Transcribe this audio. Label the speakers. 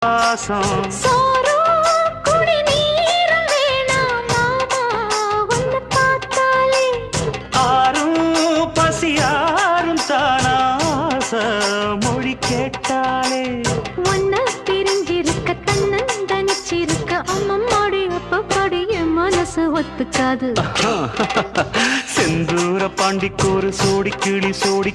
Speaker 1: பாசம் ஆறும் பசியாரும் தானாச மொழி கேட்டாலே
Speaker 2: ஒன்ன பிரிஞ்சிருக்க தன்னன் தனிச்சிருக்க அம்மம்மாடி அப்பப்பாடி என் மனசு ஒத்துக்காது
Speaker 1: செந்தூர பாண்டிக்கோரு சோடி கிளி கூட